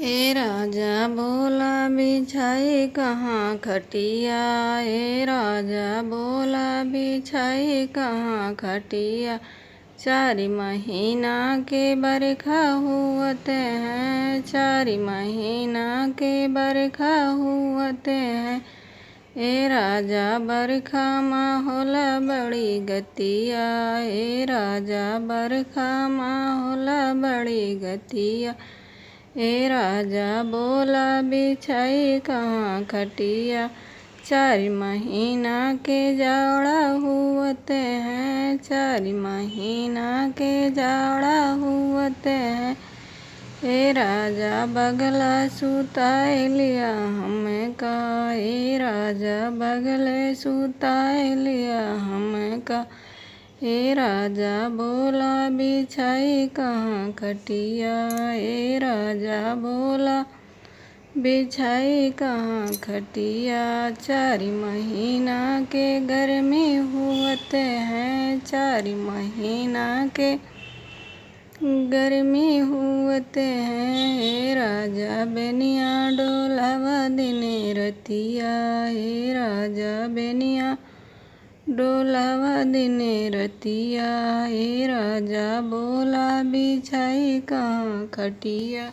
ए राजा बोला बिछाई कहाँ खटिया। ए राजा बोला बिछाई कहाँ खटिया। 4 महीना के बरखा हुअते हैं। 4 महीना के बरखा हुअते हैं। ए राजा बरखा माहौल बड़ी गतिया। ए राजा बरखा माहौल बड़ी गतिया। ए राजा बोला बिछाई कहाँ खटिया। 4 महीना के जाड़ा हुअते हैं। 4 महीना के जाड़ा हुअते हैं। ए राजा बगला सुताए लिया हमें का। ए राजा बगले सुताए लिया हमें का। ए राजा बोला बिछाई कहाँ खटिया। ए राजा बोला बिछाई कहाँ खटिया। 4 महीना के गर्मी हुअते हैं। 4 महीना के गर्मी हुअते हैं। ए राजा बेनिया डोलावा दिने रतिया। ए राजा बेनिया डोलावा दिने रतिया। ए राजा बोला बिछाई कहाँ खटिया।